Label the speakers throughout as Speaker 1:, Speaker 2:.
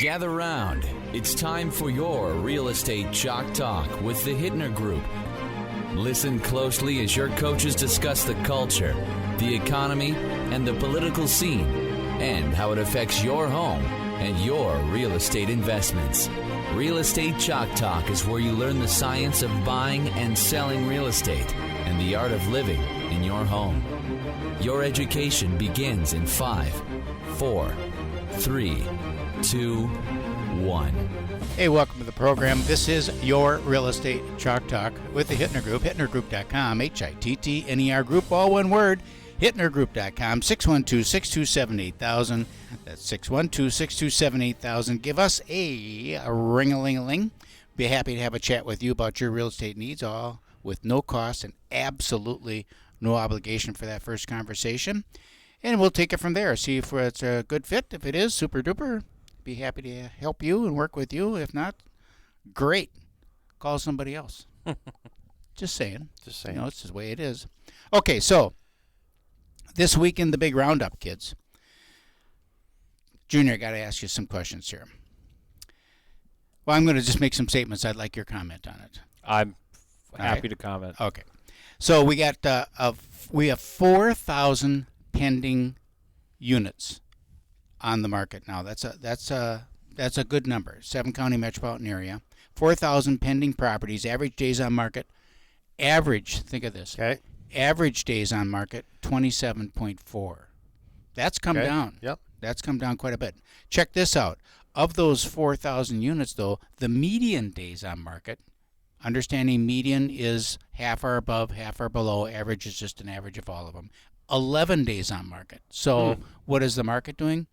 Speaker 1: Gather round. It's time for your Real Estate Chalk Talk with the Hittner Group. Listen closely as your coaches discuss the culture, the economy, and the political scene, and how it affects your home and your real estate investments. Real Estate Chalk Talk is where you learn the science of buying and selling real estate and the art of living in your home. Your education begins in 5, 4, 3, 2, 1.
Speaker 2: Hey, welcome to the program. This is your Real Estate Chalk Talk with the Hittner Group, hittnergroup.com, Hittner Group, all one word, hittnergroup.com, 612-627-8000. That's 612-627-8000. Give us a ring-a-ling-a-ling. Be happy to have a chat with you about your real estate needs, all with no cost and absolutely no obligation for that first conversation. And we'll take it from there, see if it's a good fit. If it is, super duper. Be happy to help you and work with you. If not, great. Call somebody else. Just saying. You know, it's the way it is. Okay, so this week in the big roundup, kids. Junior, I got to ask you some questions here. Well, I'm going to just make some statements. I'd like your comment on it.
Speaker 3: I'm happy to comment.
Speaker 2: Okay. So we got we have 4,000 pending units on the market now. That's a good number. 7-county metropolitan area, 4,000 pending properties. Average days on market. Think of this.
Speaker 4: Okay.
Speaker 2: Average days on market 27.4. That's come down.
Speaker 4: Yep.
Speaker 2: That's come down quite a bit. Check this out. Of those 4,000 units, though, the median days on market. Understanding median is half are above, half are below. Average is just an average of all of them. 11 days on market. So what is the market doing?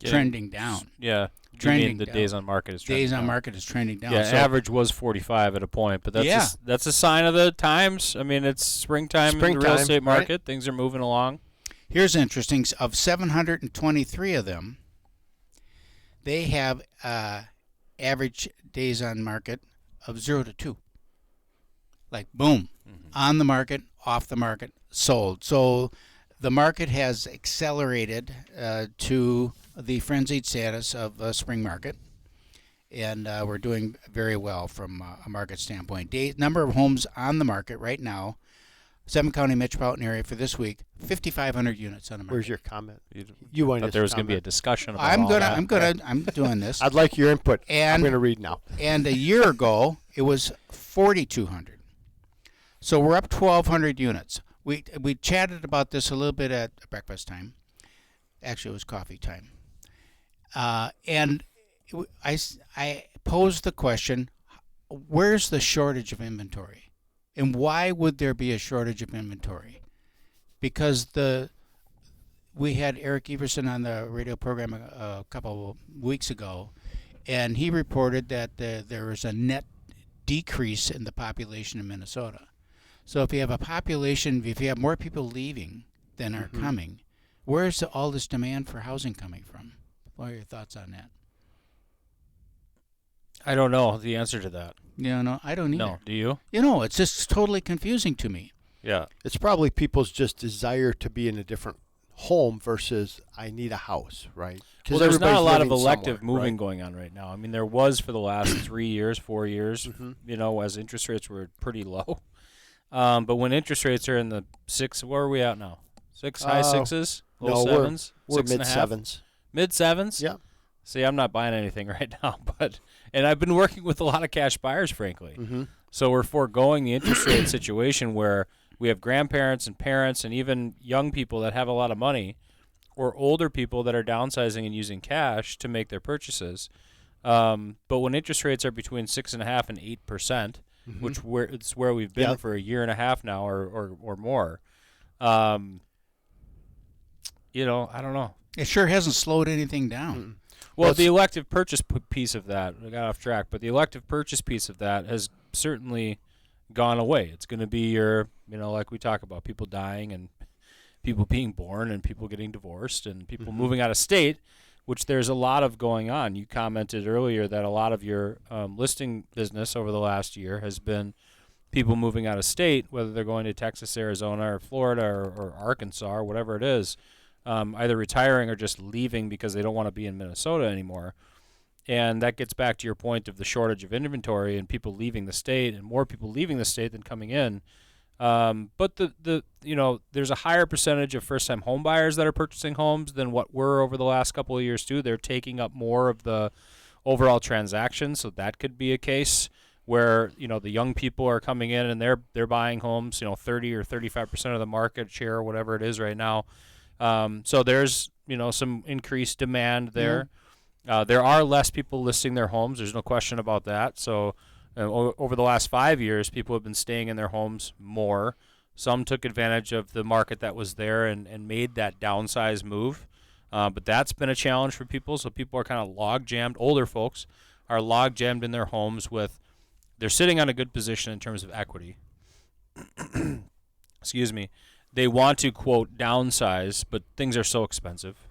Speaker 2: Trending down.
Speaker 3: Yeah.
Speaker 2: Trending
Speaker 3: the
Speaker 2: down.
Speaker 3: days on market is trending
Speaker 2: Days on
Speaker 3: down.
Speaker 2: market is trending down.
Speaker 3: Yeah,
Speaker 2: So
Speaker 3: average was 45 at a point, but that's a sign of the times. I mean, it's springtime in the real estate market. Right? Things are moving along.
Speaker 2: Here's interesting. Of 723 of them, they have average days on market of 0 to 2. Like, boom, on the market, off the market, sold. So the market has accelerated to the frenzied status of a spring market, and we're doing very well from a market standpoint. Number of homes on the market right now, 7-county metropolitan area for this week, 5,500 units on the market.
Speaker 4: Where's your comment?
Speaker 3: You wanted there was going to be a discussion about
Speaker 2: I'm doing this.
Speaker 4: I'd like your input.
Speaker 2: And
Speaker 4: I'm going to read now.
Speaker 2: And a year ago, it was 4,200. So we're up 1,200 units. We chatted about this a little bit at breakfast time. Actually, it was coffee time. And I posed the question, where's the shortage of inventory? And why would there be a shortage of inventory? Because we had Eric Everson on the radio program a couple of weeks ago, and he reported that there was a net decrease in the population in Minnesota. So if you have if you have more people leaving than are coming, where's all this demand for housing coming from? What are your thoughts on that?
Speaker 3: I don't know the answer to that.
Speaker 2: Yeah, no, I don't either.
Speaker 3: No, do you?
Speaker 2: You know, it's just totally confusing to me.
Speaker 3: Yeah.
Speaker 4: It's probably people's just desire to be in a different home versus I need a house, right?
Speaker 3: Well, there's not a lot of elective moving going on right now. I mean, there was for the last 3 years, 4 years, you know, as interest rates were pretty low. But when interest rates are in the 6, where are we at now? High 6s? Low 7s?
Speaker 4: We're mid-7s.
Speaker 3: Mid-7s?
Speaker 4: Yeah.
Speaker 3: See, I'm not buying anything right now, and I've been working with a lot of cash buyers, frankly. So we're foregoing the interest rate situation where we have grandparents and parents and even young people that have a lot of money or older people that are downsizing and using cash to make their purchases. But when interest rates are between 6.5% and 8%, which it's where we've been for a year and a half now or more, you know, I don't know.
Speaker 2: It sure hasn't slowed anything down.
Speaker 3: Well, the elective purchase piece of that, I got off track, but the elective purchase piece of that has certainly gone away. It's going to be your, you know, like we talk about, people dying and people being born and people getting divorced and people moving out of state, which there's a lot of going on. You commented earlier that a lot of your listing business over the last year has been people moving out of state, whether they're going to Texas, Arizona, or Florida, or Arkansas, or whatever it is. Either retiring or just leaving because they don't want to be in Minnesota anymore. And that gets back to your point of the shortage of inventory and people leaving the state, and more people leaving the state than coming in. But there's a higher percentage of first-time home buyers that are purchasing homes than what were over the last couple of years too. They're taking up more of the overall transactions, so that could be a case where the young people are coming in and they're buying homes. 30 or 35% of the market share, or whatever it is right now. So there's some increased demand there. There are less people listing their homes. There's no question about that. So over the last 5 years, people have been staying in their homes more. Some took advantage of the market that was there and made that downsize move. But that's been a challenge for people. So people are kind of log-jammed. Older folks are log-jammed in their homes they're sitting on a good position in terms of equity. Excuse me. They want to, quote, downsize, but things are so expensive.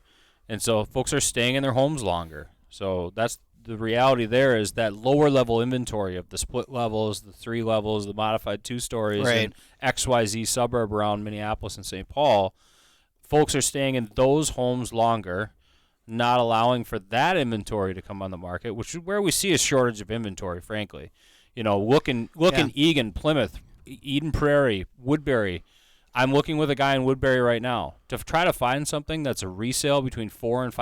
Speaker 3: And so folks are staying in their homes longer. So that's the reality there, is that lower level inventory of the split levels, the 3 levels, the modified 2 stories,
Speaker 2: Right.
Speaker 3: and XYZ suburb around Minneapolis and St. Paul. Folks are staying in those homes longer, not allowing for that inventory to come on the market, which is where we see a shortage of inventory, frankly. Look in Eagan, Plymouth, Eden Prairie, Woodbury. I'm looking with a guy in Woodbury right now to try to find something that's a resale between $400,000 and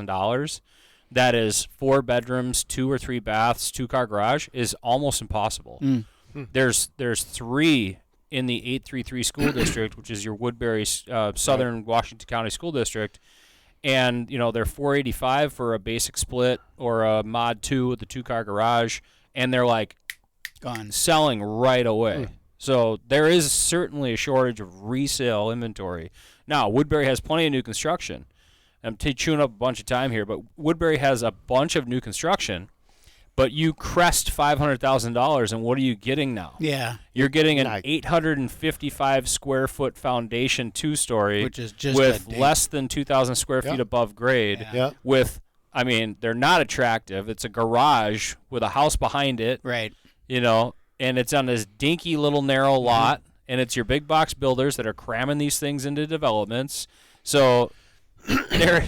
Speaker 3: $500,000 that is 4 bedrooms, 2 or 3 baths, 2-car garage is almost impossible. There's 3 in the 833 school district, which is your Woodbury Southern Washington County School District, and they're $485 for a basic split or a mod 2 with the 2-car garage, and they're like
Speaker 2: Gone.
Speaker 3: selling right away. So there is certainly a shortage of resale inventory. Now, Woodbury has plenty of new construction. I'm chewing up a bunch of time here, but Woodbury has a bunch of new construction, but you crest $500,000, and what are you getting now?
Speaker 2: Yeah.
Speaker 3: You're getting an 855 square foot foundation 2-story,
Speaker 2: Which is just
Speaker 3: with
Speaker 2: a
Speaker 3: less than 2,000 square feet above grade.
Speaker 2: Yeah.
Speaker 3: They're not attractive. It's a garage with a house behind it.
Speaker 2: Right.
Speaker 3: And it's on this dinky little narrow lot, and it's your big box builders that are cramming these things into developments. So there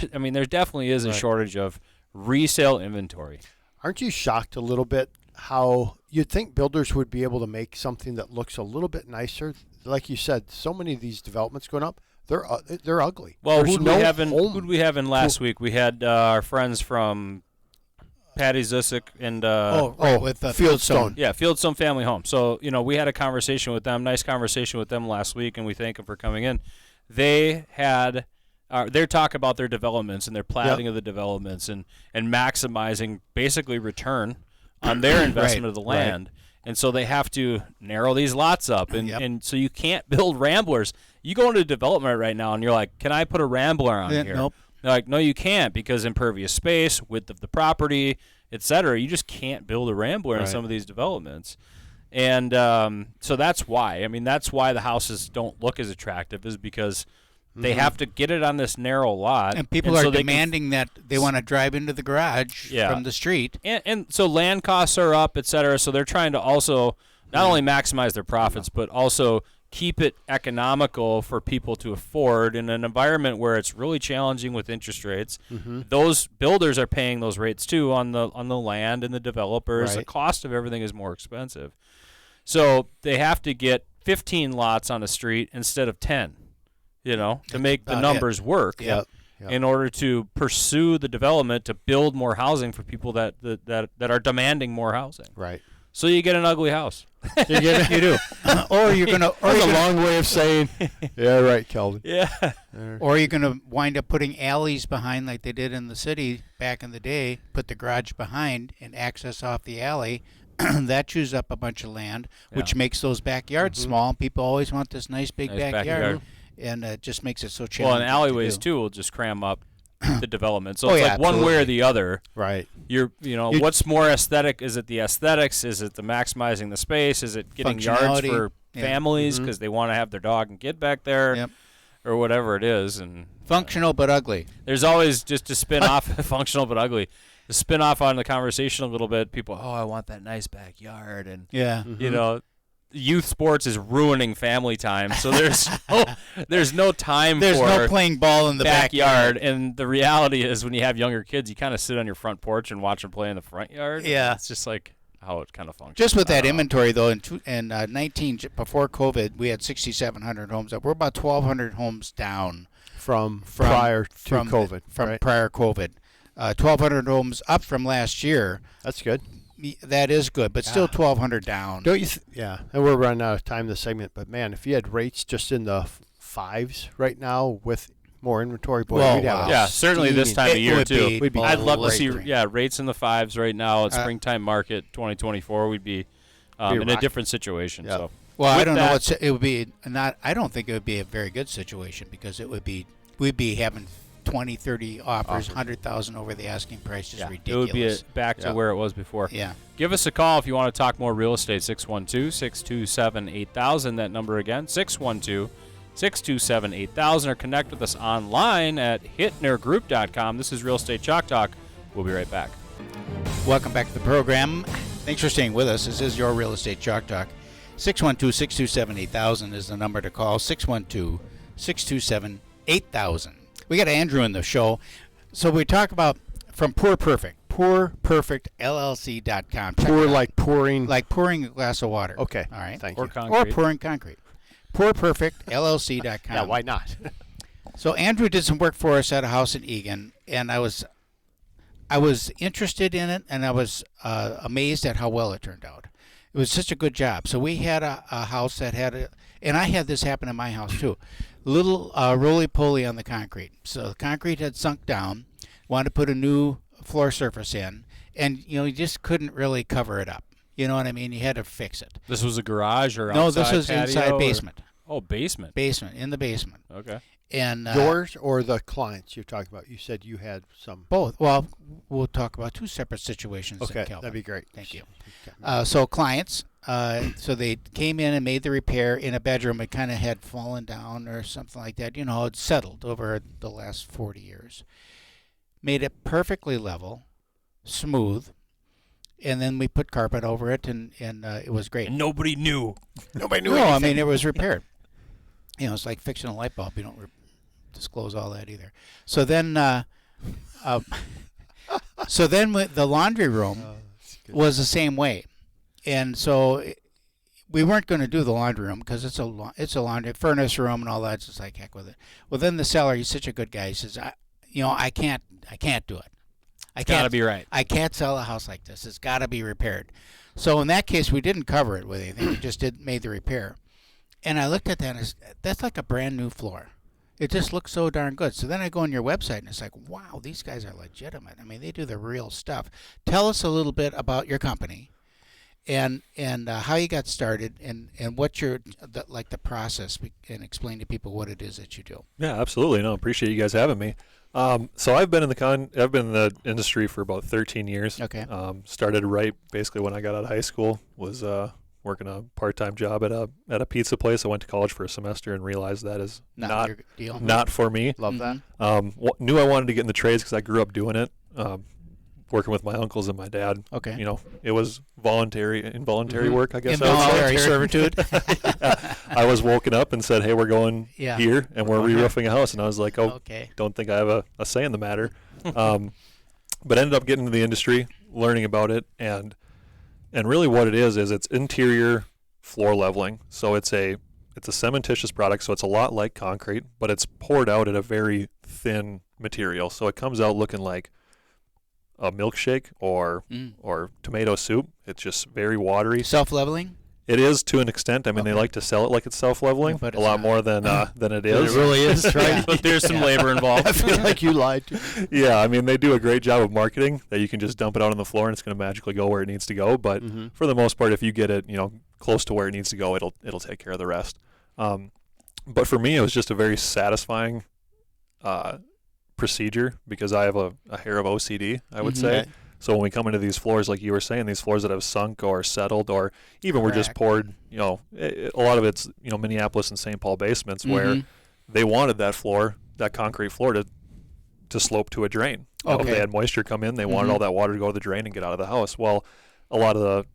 Speaker 3: definitely is a shortage of resale inventory.
Speaker 4: Aren't you shocked a little bit how you'd think builders would be able to make something that looks a little bit nicer? Like you said, so many of these developments going up, they're ugly.
Speaker 3: Well,
Speaker 4: There's
Speaker 3: who'd we have in last week? We had our friends from Patty Zusick and
Speaker 2: with Fieldstone.
Speaker 3: Yeah, Fieldstone Family Home. So we had a conversation with them, nice conversation with them last week, and we thank them for coming in. They had their talk about their developments and their platting of the developments and maximizing basically return on their investment of the land. And so they have to narrow these lots up, and so you can't build ramblers. You go into development right now, and you're like, can I put a rambler on here?
Speaker 2: Nope.
Speaker 3: They're like, no, you can't, because impervious space, width of the property, etc. You just can't build a rambler in some of these developments. And so that's why. That's why the houses don't look as attractive, is because they have to get it on this narrow lot.
Speaker 2: And people are demanding that they want to drive into the garage from the street.
Speaker 3: And so land costs are up, etc. So they're trying to also not only maximize their profits, but also keep it economical for people to afford in an environment where it's really challenging with interest rates. Those builders are paying those rates too on the land and the developers. The cost of everything is more expensive. So they have to get 15 lots on a street instead of 10, to make the numbers work. In order to pursue the development to build more housing for people that are demanding more housing.
Speaker 4: Right.
Speaker 3: So you get an ugly house.
Speaker 4: You do.
Speaker 2: Or you're gonna.
Speaker 4: That's a long way of saying. Yeah, right, Kelvin.
Speaker 3: Yeah.
Speaker 2: Or you're gonna wind up putting alleys behind, like they did in the city back in the day. Put the garage behind and access off the alley. That chews up a bunch of land, which makes those backyards small. People always want this nice big backyard, and it just makes it so challenging.
Speaker 3: Well, and alleyways too will just cram up the development. So it's like one way or the other.
Speaker 4: Right.
Speaker 3: What's more aesthetic? Is it the aesthetics? Is it the maximizing the space? Is it getting yards for families because they want to have their dog and kid back there, or whatever it is? And
Speaker 2: functional but ugly.
Speaker 3: There's always, just to spin off functional but ugly. To spin off on the conversation a little bit, people, I want that nice backyard, and youth sports is ruining family time. So there's no time
Speaker 2: There's
Speaker 3: for
Speaker 2: no playing ball in the
Speaker 3: backyard. And the reality is, when you have younger kids, you kind of sit on your front porch and watch them play in the front yard.
Speaker 2: Yeah.
Speaker 3: It's just like how it kind of functions.
Speaker 2: Just with that inventory, though, in 19 before COVID, we had 6,700 homes up. We're about 1,200 homes down
Speaker 4: from prior to COVID.
Speaker 2: From
Speaker 4: right?
Speaker 2: prior COVID, 1,200 homes up from last year.
Speaker 4: That's good.
Speaker 2: That is good, but still 1,200 down.
Speaker 4: Don't you? Yeah, and we're running out of time this segment, but man, if you had rates just in the fives right now with more inventory, boy,
Speaker 2: Well,
Speaker 4: we'd have
Speaker 2: wow.
Speaker 4: a
Speaker 3: Yeah, certainly this time of
Speaker 2: It
Speaker 3: year
Speaker 2: would
Speaker 3: too.
Speaker 2: be
Speaker 3: I'd love to see
Speaker 2: great.
Speaker 3: rates in the fives right now at springtime market 2024. We'd be in a different situation.
Speaker 4: Yeah.
Speaker 3: So
Speaker 2: Well, I
Speaker 3: with
Speaker 2: don't know
Speaker 3: that-
Speaker 2: what it would be. Not. I don't think it would be a very good situation because we'd be having 20, 30 offers, 100,000 over the asking price. Just
Speaker 3: it
Speaker 2: ridiculous.
Speaker 3: would be back to where it was before.
Speaker 2: Yeah.
Speaker 3: Give us a call if you want to talk more real estate. 612-627-8000. That number again, 612-627-8000, or connect with us online at hittnergroup.com. This is Real Estate Chalk Talk. We'll be right back.
Speaker 2: Welcome back to the program. Thanks for staying with us. This is your Real Estate Chalk Talk. 612-627-8000 is the number to call. 612-627-8000. We got Andrew in the show. So we talk about from Pour Perfect, pourperfectllc.com. Check
Speaker 4: pour
Speaker 2: it out.
Speaker 4: like pouring.
Speaker 2: Like pouring a glass of water.
Speaker 4: Okay.
Speaker 2: All right.
Speaker 4: Thank
Speaker 3: Or
Speaker 4: you.
Speaker 3: concrete.
Speaker 2: Or pouring concrete. pourperfectllc.com.
Speaker 4: Yeah, why not?
Speaker 2: So Andrew did some work for us at a house in Eagan, and I was interested in it, and I was amazed at how well it turned out. It was such a good job. So we had a house that had and I had this happen in my house too. Little roly-poly on the concrete. So the concrete had sunk down. Wanted to put a new floor surface in, and you just couldn't really cover it up. You know what I mean? You had to fix it.
Speaker 3: This was a garage or
Speaker 2: No,
Speaker 3: outside
Speaker 2: this was
Speaker 3: patio
Speaker 2: inside
Speaker 3: or-
Speaker 2: basement.
Speaker 3: Oh, basement.
Speaker 2: Basement, in the basement.
Speaker 3: Okay.
Speaker 2: And
Speaker 4: Yours or the clients you're talking about? You said you had some.
Speaker 2: both. Well, we'll talk about two separate situations.
Speaker 4: Okay,
Speaker 2: in Calvin.
Speaker 4: that'd be great.
Speaker 2: Thank you. So clients, so they came in and made the repair in a bedroom. It kind of had fallen down or something like that. It settled over the last 40 years. Made it perfectly level, smooth, and then we put carpet over it, and it was great.
Speaker 3: And nobody knew.
Speaker 4: Nobody knew
Speaker 2: No,
Speaker 4: anything.
Speaker 2: I mean, it was repaired. It's like fixing a light bulb. You don't disclose all that either. So then, with the laundry room was the same way, and so we weren't going to do the laundry room because it's a laundry furnace room and all that. It's just like heck with it. Well, then the seller, he's such a good guy. He says, I can't do it.
Speaker 3: It's got to be right.
Speaker 2: I can't sell a house like this. It's got to be repaired. So in that case, we didn't cover it with anything. We just made the repair. And I looked at that and that's like a brand new floor. It just looks so darn good. So then I go on your website and it's like, wow, these guys are legitimate. I mean, they do the real stuff. Tell us a little bit about your company and how you got started and what the process, and explain to people what it is that you do.
Speaker 5: Yeah, absolutely. No, appreciate you guys having me. So I've been in the industry for about 13 years.
Speaker 2: Okay.
Speaker 5: Started right basically when I got out of high school. Was working a part-time job at a pizza place. I went to college for a semester and realized that is
Speaker 2: Not your deal.
Speaker 5: not for me.
Speaker 4: Love that.
Speaker 5: Knew I wanted to get in the trades because I grew up doing it. Working with my uncles and my dad.
Speaker 2: Okay.
Speaker 5: It was involuntary work, I guess I would say.
Speaker 2: Involuntary servitude.
Speaker 5: I was woken up and said, hey, we're going
Speaker 2: Yeah.
Speaker 5: here and we're re-roofing a house. And I was like, oh,
Speaker 2: Okay.
Speaker 5: don't think I have a say in the matter. But ended up getting into the industry, learning about it, and really what it is it's interior floor leveling. So it's a cementitious product, so it's a lot like concrete, but it's poured out at a very thin material. So it comes out looking like a milkshake or tomato soup. It's just very watery.
Speaker 2: Self-leveling?
Speaker 5: It is to an extent. I mean, they
Speaker 2: Okay.
Speaker 5: like to sell it like it's self-leveling,
Speaker 2: Yeah, but
Speaker 5: a
Speaker 2: it's
Speaker 5: lot
Speaker 2: not.
Speaker 5: more than it is.
Speaker 4: It really is, right?
Speaker 3: But there's some labor involved.
Speaker 4: I feel like you lied to me.
Speaker 5: Yeah, I mean, they do a great job of marketing that you can just dump it out on the floor and it's going to magically go where it needs to go. But for the most part, if you get it, close to where it needs to go, it'll take care of the rest. But for me, it was just a very satisfying procedure because I have a hair of OCD, I would say.
Speaker 4: Okay.
Speaker 5: So when we come into these floors, like you were saying, these floors that have sunk or settled or even were just
Speaker 2: Cracked.
Speaker 5: poured, a lot of it's, Minneapolis and St. Paul basements where they wanted that concrete floor to slope to a drain. If
Speaker 2: Okay.
Speaker 5: they had moisture come in, they wanted all that water to go to the drain and get out of the house. Well, a lot of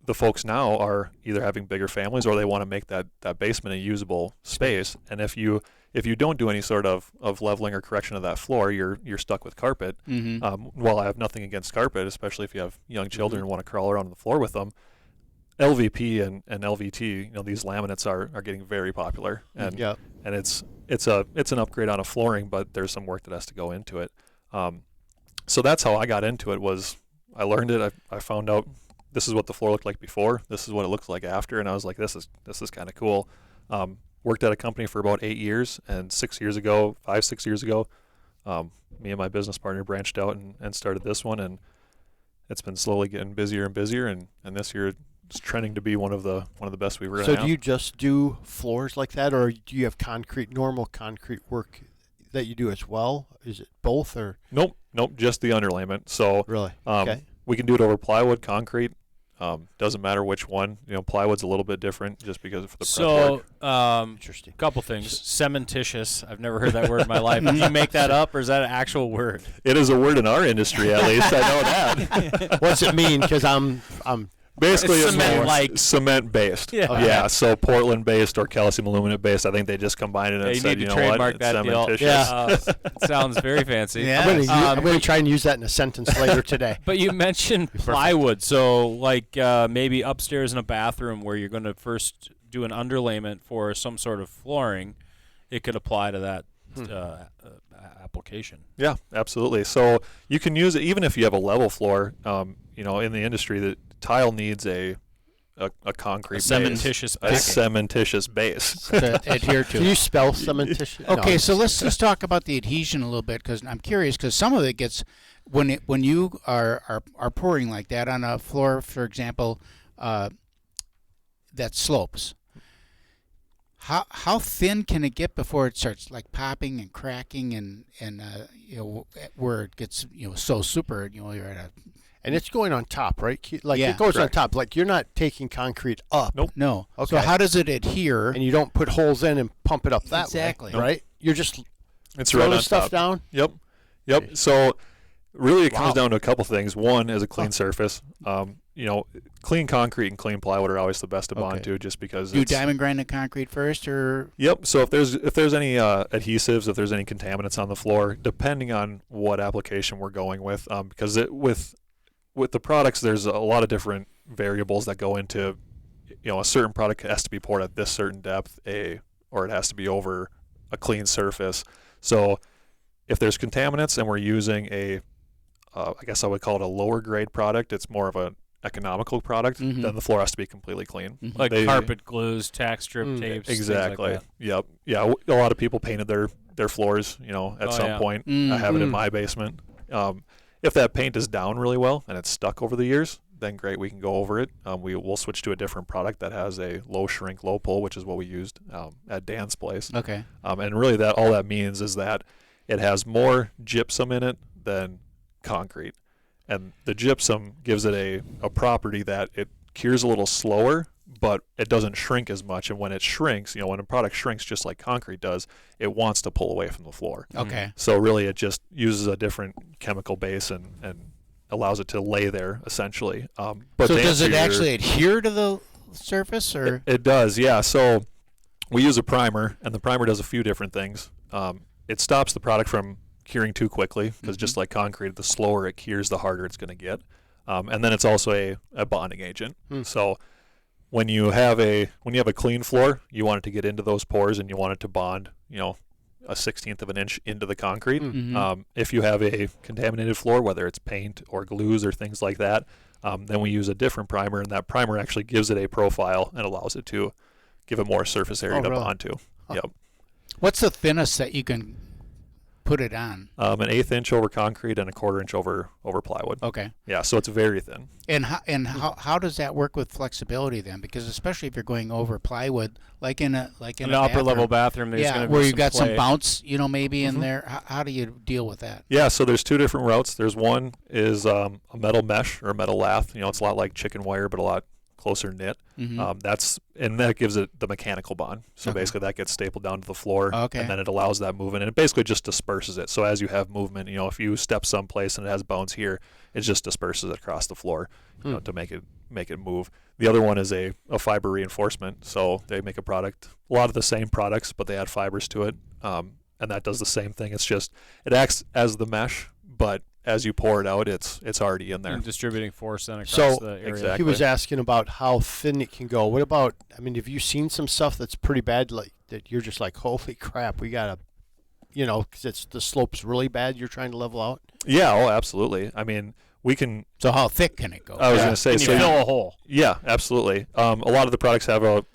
Speaker 5: the folks now are either having bigger families or they want to make that basement a usable space. And if you don't do any sort of leveling or correction of that floor, you're stuck with carpet. While I have nothing against carpet, especially if you have young children and want to crawl around on the floor with them, LVP and LVT, these laminates are getting very popular. And and it's an upgrade on a flooring, but there's some work that has to go into it. So that's how I got into it. Was I learned it. I found out this is what the floor looked like before. This is what it looks like after, and I was like, this is kind of cool. Worked at a company for about 8 years, and 6 years ago, me and my business partner branched out and started this one, and it's been slowly getting busier and busier, and this year it's trending to be one of the best we've ever had.
Speaker 4: So do you just do floors like that, or do you have normal concrete work that you do as well? Is it both, or?
Speaker 5: Nope, just the underlayment. So
Speaker 4: really, okay.
Speaker 5: We can do it over plywood, concrete. Doesn't matter which one. Plywood's a little bit different just because of the prep work.
Speaker 3: Interesting. Couple things. Cementitious. I've never heard that word in my life. Did you make that up, or is that an actual word?
Speaker 5: It is a word in our industry, at least. I know that.
Speaker 4: What's it mean? Because I'm
Speaker 5: basically
Speaker 3: it's cement
Speaker 5: cement based.
Speaker 3: Yeah.
Speaker 4: Okay.
Speaker 5: Yeah. So Portland based or calcium aluminum based. I think they just combined it and said,
Speaker 3: you need to
Speaker 5: what?
Speaker 3: trademark
Speaker 5: It's
Speaker 3: that deal.
Speaker 5: cementitious.
Speaker 3: Sounds very fancy.
Speaker 2: Yeah.
Speaker 4: I'm going to try and use that in a sentence later today.
Speaker 3: But you mentioned plywood, so like maybe upstairs in a bathroom where you're going to first do an underlayment for some sort of flooring, it could apply to that application.
Speaker 5: Yeah, absolutely. So you can use it even if you have a level floor. In the industry, the tile needs a concrete
Speaker 3: cementitious
Speaker 5: base. A cementitious base.
Speaker 2: To adhere to.
Speaker 4: Can you spell cementitious?
Speaker 2: Okay, so let's talk about the adhesion a little bit, because I'm curious, because some of it gets when you are pouring like that on a floor, for example, that slopes. How thin can it get before it starts like popping and cracking and where it gets so super you're at a.
Speaker 4: And it's going on top, right? Like
Speaker 2: Yeah.
Speaker 4: it goes
Speaker 5: Correct.
Speaker 4: on top. Like you're not taking concrete up.
Speaker 5: Nope.
Speaker 2: No.
Speaker 4: Okay.
Speaker 2: So how does it adhere?
Speaker 4: And you don't put holes in and pump it up that
Speaker 2: Exactly.
Speaker 4: way, right? You're just
Speaker 5: It's
Speaker 4: throwing
Speaker 5: right on
Speaker 4: stuff
Speaker 5: top.
Speaker 4: down.
Speaker 5: Yep. So really it comes
Speaker 4: Wow.
Speaker 5: down to a couple things. One is a clean surface. Clean concrete and clean plywood are always the best to bond
Speaker 2: Okay.
Speaker 5: to, just because
Speaker 2: Do you
Speaker 5: it's.
Speaker 2: diamond grind the concrete first, or?
Speaker 5: Yep. So if there's any adhesives, if there's any contaminants on the floor, depending on what application we're going with, because with the products, there's a lot of different variables that go into, a certain product has to be poured at this certain depth, or it has to be over a clean surface. So if there's contaminants and we're using I guess I would call it a lower grade product, it's more of an economical product,
Speaker 2: Mhm.
Speaker 5: then the floor has to be completely clean.
Speaker 2: Mhm.
Speaker 3: Like
Speaker 5: They-
Speaker 3: carpet glues, tack strip tapes. things
Speaker 5: Exactly.
Speaker 3: Like that.
Speaker 5: Yep. Yeah. A lot of people painted their floors, at some
Speaker 3: yeah.
Speaker 5: point. I have it in
Speaker 4: Mhm.
Speaker 5: my basement. If that paint is down really well and it's stuck over the years, then great, we can go over it. We'll switch to a different product that has a low shrink, low pull, which is what we used at Dan's place.
Speaker 2: Okay.
Speaker 5: And really, all that means is that it has more gypsum in it than concrete, and the gypsum gives it a property that it cures a little slower, but it doesn't shrink as much. And when it shrinks, when a product shrinks just like concrete does, it wants to pull away from the floor.
Speaker 2: Okay.
Speaker 5: So really, it just uses a different chemical base and allows it to lay there essentially. But
Speaker 2: So
Speaker 5: to
Speaker 2: does it
Speaker 5: answer your-
Speaker 2: actually adhere to the surface, or?
Speaker 5: It does, yeah. So we use a primer, and the primer does a few different things. It stops the product from curing too quickly, because just like concrete, the slower it cures, the harder it's going to get. And then it's also a bonding agent. So when you have a clean floor, you want it to get into those pores, and you want it to bond, a 1/16 of an inch into the concrete. If you have a contaminated floor, whether it's paint or glues or things like that, then we use a different primer, and that primer actually gives it a profile and allows it to give it more surface area to
Speaker 4: really?
Speaker 5: bond to. Yep.
Speaker 2: What's the thinnest that you can put it on?
Speaker 5: An 1/8 inch over concrete and a 1/4 inch over plywood.
Speaker 2: Okay.
Speaker 5: Yeah, so it's very thin.
Speaker 2: And how does that work with flexibility then? Because especially if you're going over plywood, like in
Speaker 3: An
Speaker 2: an
Speaker 3: upper level bathroom, there's
Speaker 2: yeah,
Speaker 3: going to be
Speaker 2: where you
Speaker 3: some
Speaker 2: got some
Speaker 3: play.
Speaker 2: bounce, maybe in there. How do you deal with that?
Speaker 5: Yeah, so there's two different routes. There's one is a metal mesh or a metal lath. It's a lot like chicken wire, but a lot closer knit. That gives it the mechanical bond. So
Speaker 2: Okay.
Speaker 5: basically that gets stapled down to the floor,
Speaker 2: Okay.
Speaker 5: and then it allows that movement, and it basically just disperses it. So as you have movement, if you step someplace and it has bones here, it just disperses it across the floor, to make it make it move. The other one is a fiber reinforcement. So they make a lot of the same products, but they add fibers to it. And that does the same thing. It's just, it acts as the mesh, but as you pour it out, it's already in there.
Speaker 3: And distributing force then across
Speaker 4: So
Speaker 3: the area.
Speaker 5: exactly.
Speaker 4: He was asking about how thin it can go. What about, I mean, have you seen some stuff that's pretty bad, like that you're just like, holy crap, we got to, because the slope's really bad, you're trying to level out?
Speaker 5: Yeah, oh, absolutely. I mean, we can.
Speaker 2: So how thick can it go?
Speaker 5: I was going to say,
Speaker 3: Can you fill a hole?
Speaker 5: Yeah, absolutely. A lot of the products have a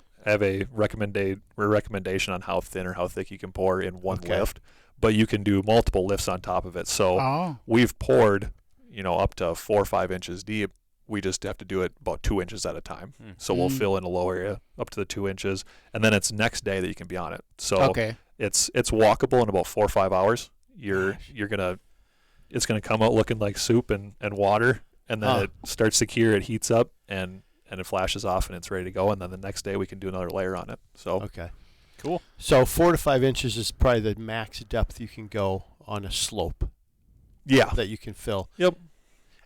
Speaker 5: recommendation on how thin or how thick you can pour in one lift, but you can do multiple lifts on top of it. So we've poured, up to 4 or 5 inches deep. We just have to do it about 2 inches at a time. So we'll fill in a low area up to the 2 inches, and then it's next day that you can be on it. So it's walkable in about 4 or 5 hours. It's gonna come out looking like soup and water, and then it starts to cure. It heats up and it flashes off, and it's ready to go. And then the next day we can do another layer on it. So
Speaker 3: Cool.
Speaker 4: So 4 to 5 inches is probably the max depth you can go on a slope.
Speaker 5: Yeah.
Speaker 4: That you can fill.
Speaker 5: Yep.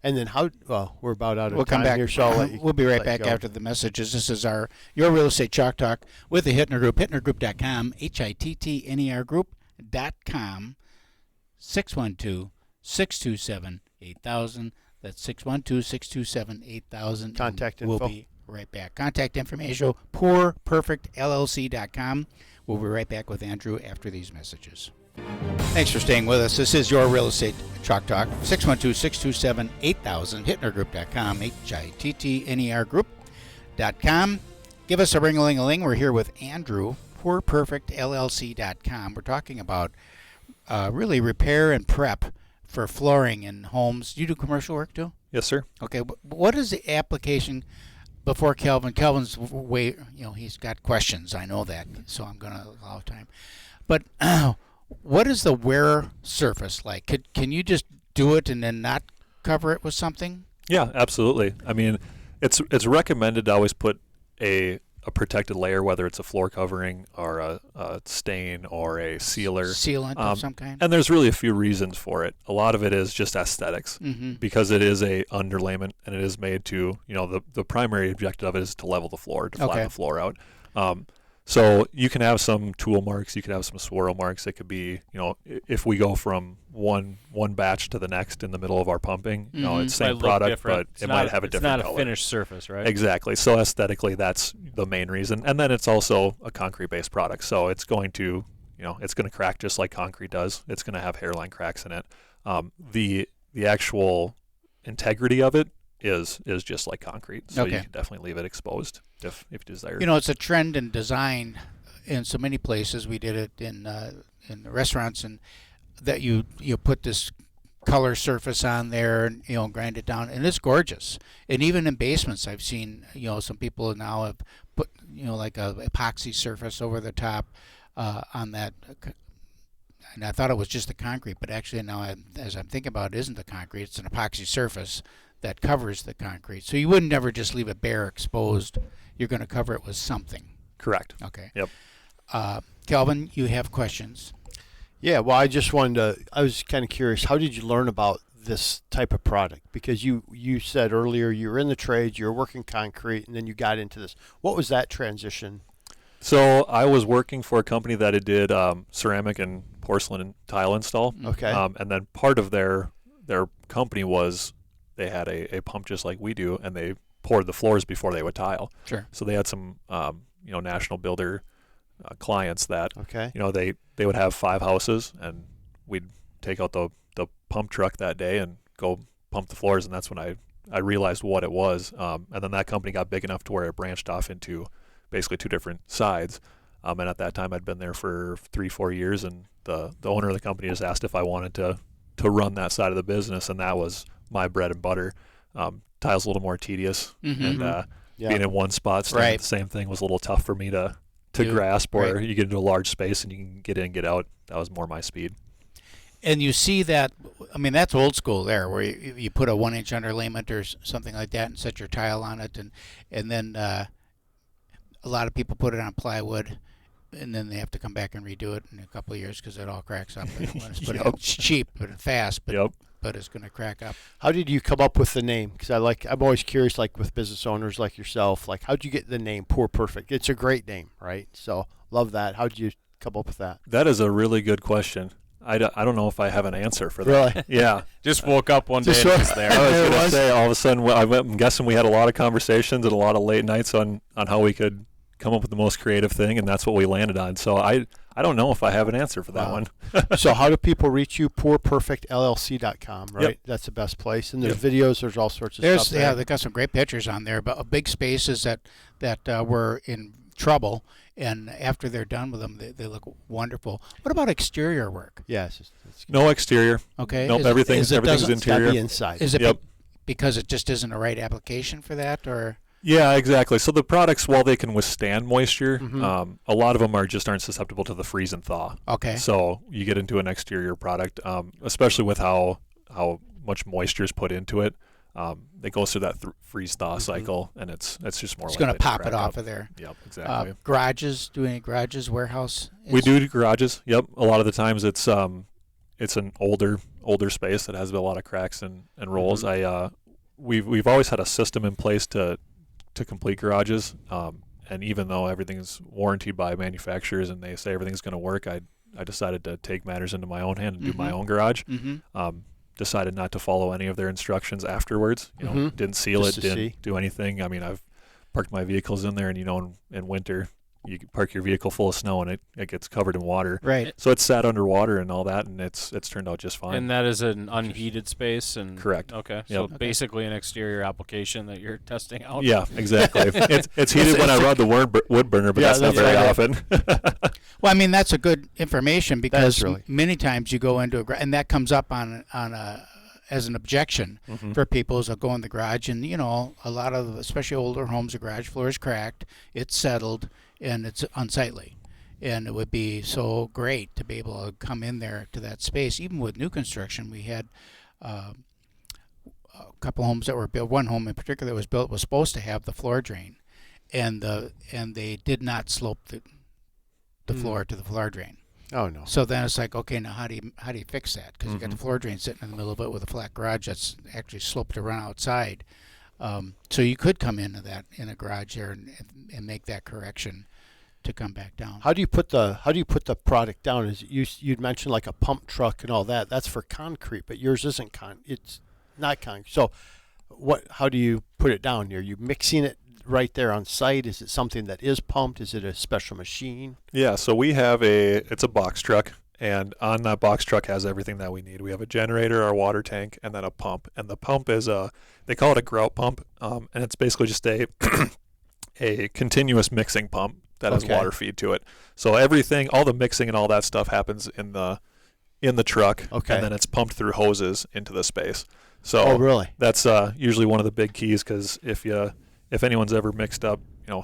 Speaker 4: And then we're about out of
Speaker 2: We'll
Speaker 4: time
Speaker 2: come back.
Speaker 4: here, so I'll let you,
Speaker 2: we'll be right
Speaker 4: let you
Speaker 2: back
Speaker 4: go.
Speaker 2: after the messages. This is your real estate chalk talk with the Hittner Group, hittnergroup.com, HITTNER group.com, 612-627-8000. That's 612-627-8000.
Speaker 4: Contact
Speaker 2: We'll
Speaker 4: info.
Speaker 2: be right back. Contact information, poorperfectllc.com. We'll be right back with Andrew after these messages. Thanks for staying with us. This is your real estate chalk talk. 612-627-8000. Hittnergroup.com, HITTNER group.com. Give us a ring-a-ling-a-ling. We're here with Andrew, poorperfectllc.com. We're talking about really repair and prep for flooring in homes. Do you do commercial work too?
Speaker 5: Yes, sir.
Speaker 2: Okay. What is the application before Kelvin? Kelvin's way, he's got questions. I know that, so I'm going to allow time. But what is the wear surface like? Can you just do it and then not cover it with something?
Speaker 5: Yeah, absolutely. I mean, it's recommended to always put a protected layer, whether it's a floor covering or a stain or a
Speaker 2: Sealant of some kind?
Speaker 5: And there's really a few reasons for it. A lot of it is just aesthetics, because it is a underlayment and it is made to, the primary objective of it is to level the floor, to flatten the floor out. So you can have some tool marks, you can have some swirl marks. It could be, if we go from one batch to the next in the middle of our pumping, it's the same product, but it might have a different color.
Speaker 3: It's not a finished surface, right?
Speaker 5: Exactly. So aesthetically, that's the main reason. And then it's also a concrete-based product, so it's going to, it's going to crack just like concrete does. It's going to have hairline cracks in it. The actual integrity of it is just like concrete, so you can definitely leave it exposed if you desire.
Speaker 2: It's a trend in design in so many places. We did it in the restaurants, and that you put this color surface on there and grind it down, and it's gorgeous. And even in basements, I've seen some people now have put like a epoxy surface over the top on that. And I thought it was just the concrete, but actually now, as I'm thinking about it, isn't the concrete. It's an epoxy surface that covers the concrete. So you wouldn't never just leave it bare, exposed. You're going to cover it with something.
Speaker 5: Correct.
Speaker 2: Okay.
Speaker 5: Yep.
Speaker 2: Kelvin, you have questions.
Speaker 4: Yeah, well, I was kind of curious, how did you learn about this type of product? Because you said earlier you were in the trades, you were working concrete, and then you got into this. What was that transition?
Speaker 5: So I was working for a company that did ceramic and porcelain and tile install.
Speaker 4: Okay.
Speaker 5: And then part of their company was they had a pump just like we do, and they poured the floors before they would tile.
Speaker 2: Sure.
Speaker 5: So they had some national builder clients that
Speaker 4: Okay.
Speaker 5: they would have 5 houses, and we'd take out the pump truck that day and go pump the floors, and that's when I realized what it was. And then that company got big enough to where it branched off into basically 2 different sides. And at that time I'd been there for 3-4 years, and the owner of the company just asked if I wanted to run that side of the business, and that was my bread and butter. Tile's a little more tedious, and being in one spot staring at the same thing was a little tough for me to grasp, where you get into a large space and you can get in, get out. That was more my speed.
Speaker 2: And you see that, I mean, that's old school there, where you put a 1-inch underlayment or something like that and set your tile on it, and then a lot of people put it on plywood, and then they have to come back and redo it in a couple of years because it all cracks up. But it's cheap but fast. But but it's going to crack up.
Speaker 4: How did you come up with the name? Because I'm always curious, like with business owners like yourself, like how'd you get the name Pour Perfect? It's a great name, right? So love that. How'd you come up with that?
Speaker 5: That is a really good question. I don't know if I have an answer for that.
Speaker 4: Really?
Speaker 5: Yeah.
Speaker 3: Just woke up one day
Speaker 4: Just
Speaker 3: and
Speaker 4: woke-
Speaker 3: it's there.
Speaker 5: I was
Speaker 4: There it
Speaker 5: going to
Speaker 4: was.
Speaker 5: say, all of a sudden, I'm guessing we had a lot of conversations and a lot of late nights on how we could come up with the most creative thing, and that's what we landed on. So I don't know if I have an answer for that
Speaker 4: Wow.
Speaker 5: one.
Speaker 4: So how do people reach you? PourPerfectLLC.com, right?
Speaker 5: Yep.
Speaker 4: That's the best place. And there's videos. There's all sorts of
Speaker 2: There's
Speaker 4: stuff there.
Speaker 2: they got some great pictures on there, but big spaces that were in trouble, and after they're done with them, they look wonderful. What about exterior work?
Speaker 4: Yeah, it's
Speaker 5: No exterior.
Speaker 2: Okay,
Speaker 5: Nope,
Speaker 2: Is-
Speaker 5: everything's
Speaker 2: is it
Speaker 5: everything's
Speaker 2: doesn't-
Speaker 4: it's got to
Speaker 5: interior.
Speaker 4: be inside.
Speaker 2: Is it
Speaker 5: Yep.
Speaker 2: because it just isn't the right application for that, or
Speaker 5: Yeah, exactly. So the products, while they can withstand moisture,
Speaker 4: Mhm.
Speaker 5: a lot of them aren't susceptible to the freeze and thaw.
Speaker 2: okay?
Speaker 5: So you get into an exterior product, especially with how much moisture is put into it. It goes through that freeze thaw cycle, and it's just more.
Speaker 2: It's going to
Speaker 5: likely
Speaker 2: pop it
Speaker 5: crack
Speaker 2: off
Speaker 5: up.
Speaker 2: of there.
Speaker 5: Yep, exactly.
Speaker 2: Garages, do any garages, warehouse?
Speaker 5: We do garages. Yep. A lot of the times it's an older space that has a lot of cracks and rolls. We've always had a system in place to complete garages. And even though everything's warranted by manufacturers and they say everything's going to work, I decided to take matters into my own hand and do my own garage.
Speaker 2: Mm-hmm.
Speaker 5: Decided not to follow any of their instructions afterwards.
Speaker 4: Mhm.
Speaker 5: Didn't seal
Speaker 4: Just
Speaker 5: it,
Speaker 4: to
Speaker 5: didn't
Speaker 4: see.
Speaker 5: do anything. I mean, I've parked my vehicles in there, and in winter, you can park your vehicle full of snow and it gets covered in water.
Speaker 2: Right.
Speaker 5: So it's sat underwater and all that, and it's turned out just fine.
Speaker 3: And that is an unheated space, and
Speaker 5: Correct.
Speaker 3: Okay,
Speaker 5: Yep.
Speaker 3: so basically an exterior application that you're testing out.
Speaker 5: Yeah, exactly. It's heated when I run the wood burner, but
Speaker 4: Yeah,
Speaker 5: that's not
Speaker 4: that's
Speaker 5: very
Speaker 4: right.
Speaker 5: often.
Speaker 2: Well, I mean that's a good information because
Speaker 4: really-
Speaker 2: many times you go into and that comes up on as an objection for people is they'll go in the garage and a lot of especially older homes the garage floor is cracked, it's settled, and it's unsightly. And it would be so great to be able to come in there to that space. Even with new construction, we had a couple homes that were built. One home in particular that was built was supposed to have the floor drain, and they did not slope the floor to the floor drain.
Speaker 4: Oh no.
Speaker 2: So then it's like, okay, now how do you fix that? Because you got the floor drain sitting in the middle of it with a flat garage that's actually sloped to run outside. So you could come into that in a garage there and make that correction to come back down.
Speaker 4: How do you put the product down? Is you'd mentioned like a pump truck and all that. That's for concrete, but yours isn't it's not concrete. So how do you put it down here? Are you mixing it right there on site? Is it something that is pumped? Is it a special machine?
Speaker 5: Yeah, so we have it's a box truck, and on that box truck has everything that we need. We have a generator, our water tank, and then a pump. And the pump is they call it a grout pump, and it's basically just a a continuous mixing pump that has
Speaker 4: Okay.
Speaker 5: water feed to it. So everything, all the mixing and all that stuff happens in the truck,
Speaker 4: Okay.
Speaker 5: and then it's pumped through hoses into the space. So
Speaker 4: Oh, really?
Speaker 5: that's usually one of the big keys, because if anyone's ever mixed up,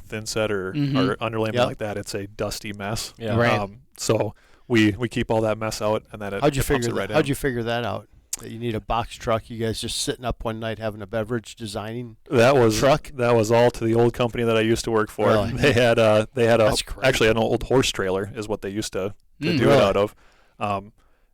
Speaker 5: thin set or underlayment
Speaker 4: Yep.
Speaker 5: like that, it's a dusty mess.
Speaker 3: Yeah.
Speaker 2: Right.
Speaker 5: So we keep all that mess out, and then it
Speaker 4: How'd you
Speaker 5: it pumps
Speaker 4: figure
Speaker 5: it
Speaker 4: that?
Speaker 5: right
Speaker 4: How'd
Speaker 5: in.
Speaker 4: you figure that out? That you need a box truck? You guys just sitting up one night having a beverage, designing?
Speaker 5: That was
Speaker 4: truck?
Speaker 5: That was all to the old company that I used to work for.
Speaker 4: Really?
Speaker 5: They had
Speaker 4: That's great.
Speaker 5: actually an old horse trailer is what they used to do
Speaker 4: Really?
Speaker 5: it out of.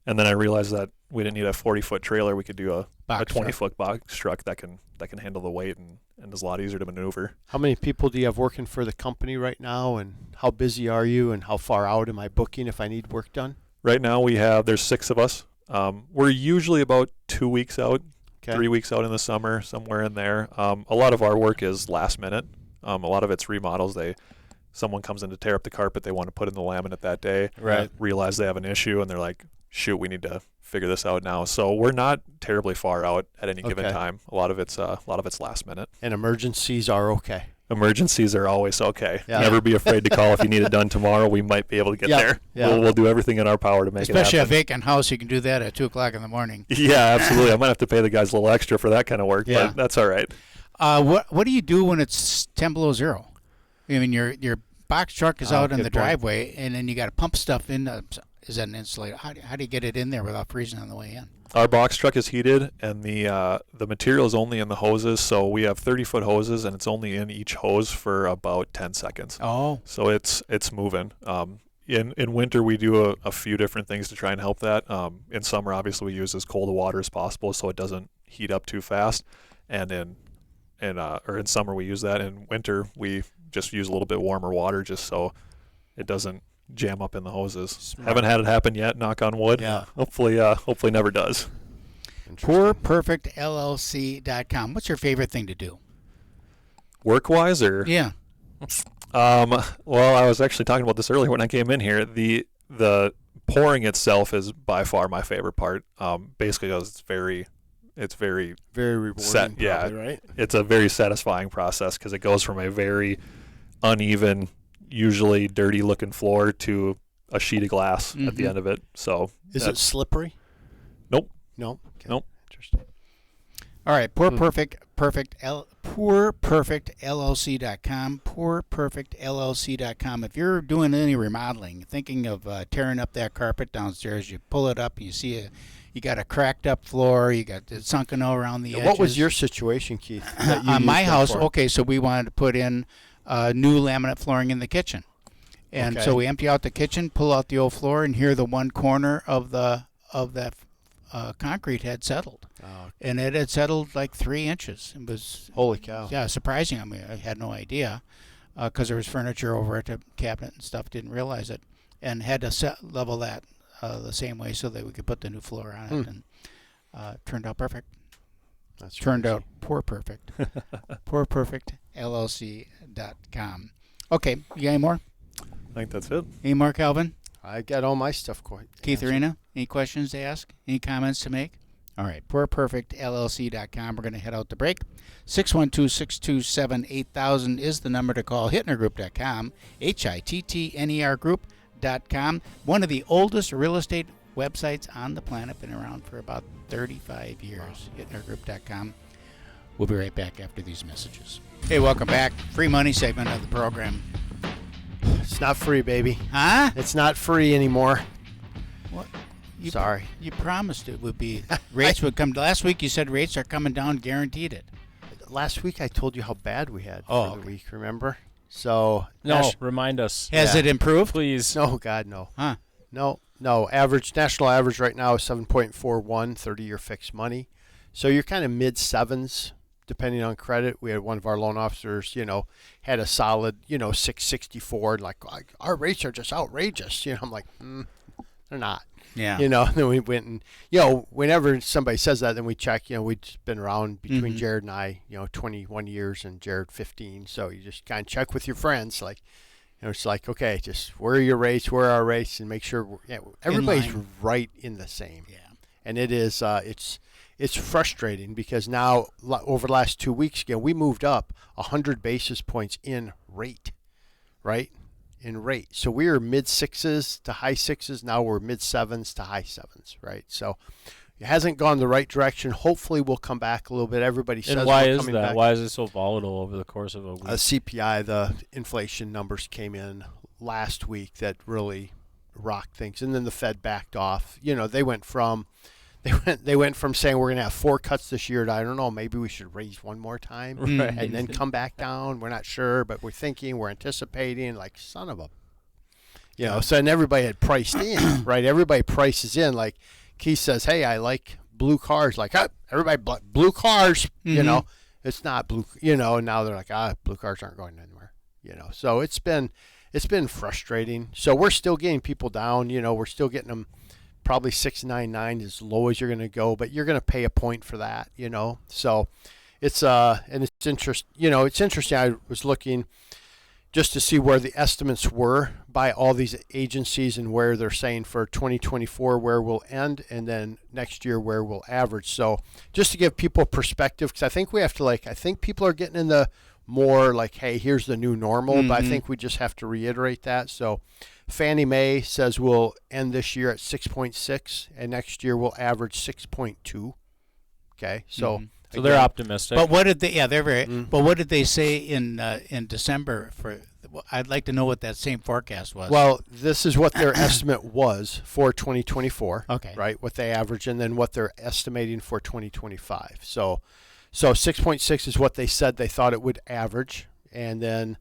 Speaker 5: And then I realized that we didn't need a 40-foot trailer. We could do a
Speaker 2: Box
Speaker 5: 20-foot box truck that can handle the weight and is a lot easier to maneuver.
Speaker 4: How many people do you have working for the company right now, and how busy are you, and how far out am I booking if I need work done?
Speaker 5: Right now there's 6 of us. We're usually about 2 weeks out,
Speaker 4: Okay.
Speaker 5: 3 weeks out in the summer, somewhere in there. A lot of our work is last minute. A lot of it's remodels. Someone comes in to tear up the carpet, they want to put in the laminate that day.
Speaker 3: Right.
Speaker 5: Realize they have an issue, and they're like, shoot, we need to figure this out now. So we're not terribly far out at any given
Speaker 4: Okay.
Speaker 5: time. A lot of it's last minute.
Speaker 4: And emergencies are okay.
Speaker 5: Emergencies are always okay.
Speaker 4: Yeah.
Speaker 5: Never be afraid to call if you need it done tomorrow. We might be able to get
Speaker 4: Yeah.
Speaker 5: there.
Speaker 4: Yeah.
Speaker 5: We'll do everything in our power to make
Speaker 2: Especially
Speaker 5: it
Speaker 2: a
Speaker 5: happen.
Speaker 2: vacant house, you can do that at 2:00 in the morning.
Speaker 5: Yeah, absolutely. I might have to pay the guys a little extra for that kind of work,
Speaker 4: Yeah.
Speaker 5: but that's all right.
Speaker 2: What do you do when it's 10 below zero? I mean, your box truck is out in
Speaker 4: good
Speaker 2: the
Speaker 4: point.
Speaker 2: driveway, and then you got to pump stuff in. Is that an insulator? How do you get it in there without freezing on the way in?
Speaker 5: Our box truck is heated, and the material is only in the hoses. So we have 30-foot hoses, and it's only in each hose for about 10 seconds.
Speaker 2: Oh,
Speaker 5: So it's moving. in winter we do a few different things to try and help that. In summer, obviously, we use as cold a water as possible so it doesn't heat up too fast. And in summer we use that. In winter we just use a little bit warmer water just so it doesn't jam up in the hoses.
Speaker 3: Smart.
Speaker 5: Haven't had it happen yet. Knock on wood.
Speaker 4: Yeah.
Speaker 5: Hopefully never does.
Speaker 2: PoorPerfectLLC.com. What's your favorite thing to do?
Speaker 5: Work-wise, or
Speaker 2: Yeah.
Speaker 5: well, I was actually talking about this earlier when I came in here. The pouring itself is by far my favorite part. Basically, because it's very
Speaker 4: Very rewarding.
Speaker 5: yeah,
Speaker 4: probably, right?
Speaker 5: it's a very satisfying process because it goes from a very uneven, usually dirty-looking floor to a sheet of glass at the
Speaker 2: Mhm.
Speaker 5: end of it. So
Speaker 4: Is it slippery?
Speaker 5: Nope.
Speaker 4: No. Okay.
Speaker 5: Nope.
Speaker 4: Interesting.
Speaker 2: All right, PoorPerfectLLC.com, PoorPerfectLLC.com. If you're doing any remodeling, thinking of tearing up that carpet downstairs, you pull it up and you see you got a cracked up floor, you got it sunken all around the edges.
Speaker 4: What was your situation, Keith? that you
Speaker 2: On my
Speaker 4: used that
Speaker 2: house?
Speaker 4: for?
Speaker 2: Okay, so we wanted to put in new laminate flooring in the kitchen, and
Speaker 4: Okay.
Speaker 2: so we empty out the kitchen, pull out the old floor, and here the one corner of that concrete had settled.
Speaker 4: Oh,
Speaker 2: And it had settled like 3 inches. It was
Speaker 4: holy cow.
Speaker 2: yeah, surprising. I mean, I had no idea because there was furniture over at the cabinet and stuff. Didn't realize it, and had to level that the same way so that we could put the new floor on it. And turned out perfect.
Speaker 4: That's
Speaker 2: Turned
Speaker 4: crazy.
Speaker 2: out poor perfect. PoorPerfectLLC.com. Okay, you got any more?
Speaker 5: I think that's it.
Speaker 2: Any more, Calvin?
Speaker 4: I got all my stuff quite.
Speaker 2: Keith
Speaker 4: answered.
Speaker 2: Arena? Any questions to ask? Any comments to make? All right, PoorPerfectLLC.com. We're going to head out to break. 612-627-8000 is the number to call. HittnerGroup.com, HITTNER Group.com. One of the oldest real estate websites on the planet. Been around for about 35 years. HittnerGroup.com. We'll be right back after these messages. Hey, welcome back. Free money segment of the program.
Speaker 4: It's not free, baby.
Speaker 2: Huh?
Speaker 4: It's not free anymore.
Speaker 2: What?
Speaker 4: Sorry.
Speaker 2: You promised it would be. Rates would come. Last week you said rates are coming down, guaranteed it.
Speaker 4: Last week I told you how bad we had
Speaker 2: Oh,
Speaker 4: for the
Speaker 2: okay.
Speaker 4: week, remember? So
Speaker 3: No, remind us,
Speaker 2: Has it improved?
Speaker 3: please.
Speaker 4: no, God, no.
Speaker 2: Huh?
Speaker 4: No. National average right now is 7.41, 30-year fixed money. So you're kind of mid-sevens, depending on credit. We had one of our loan officers, had a solid, 664. Like, our rates are just outrageous. I'm like, they're not.
Speaker 2: Yeah.
Speaker 4: Then we went and, whenever somebody says that, then we check, we've been around between Jared and I, 21 years and Jared 15. So you just kind of check with your friends. Like, it's like, okay, just where are your rates? Where are our rates? And make sure everybody's
Speaker 2: line.
Speaker 4: right in the same.
Speaker 2: Yeah.
Speaker 4: And it is, it's frustrating because now over the last 2 weeks, we moved up 100 basis points in rate, right? In rate. So we were mid sixes to high sixes. Now we're mid sevens to high sevens, right? So it hasn't gone the right direction. Hopefully we'll come back a little bit. Everybody says
Speaker 3: And why
Speaker 4: we're
Speaker 3: is
Speaker 4: coming
Speaker 3: that?
Speaker 4: back.
Speaker 3: Why is it so volatile over the course of a week?
Speaker 4: CPI, the inflation numbers came in last week that really rocked things. And then the Fed backed off. They went from saying we're going to have 4 cuts this year to, I don't know, maybe we should raise one more time
Speaker 3: Right.
Speaker 4: and then come back down. We're not sure, but we're anticipating, like, son of a, so and everybody had priced in, right? Everybody prices in. Like Keith says, hey, I like blue cars. Like, everybody, blue cars, it's not blue, now they're like, blue cars aren't going anywhere, so it's been frustrating. So we're still getting people down, we're still getting them probably 699 as low as you're going to go, but you're going to pay a point for that, So it's and it's interesting. It's interesting. I was looking just to see where the estimates were by all these agencies and where they're saying for 2024 where we'll end, and then next year where we'll average. So just to give people perspective, because I think we have to I think people are getting in the more like, hey, here's the new normal, but I think we just have to reiterate that. So Fannie Mae says we'll end this year at 6.6, and next year we'll average 6.2. Okay, so
Speaker 3: So they're optimistic.
Speaker 2: But what did they? Yeah, they're very. But what did they say in December for? I'd like to know what that same forecast was.
Speaker 4: Well, this is what their estimate was for 2024.
Speaker 2: Okay.
Speaker 4: Right, what they average, and then what they're estimating for 2025. So 6.6 is what they said they thought it would average, and then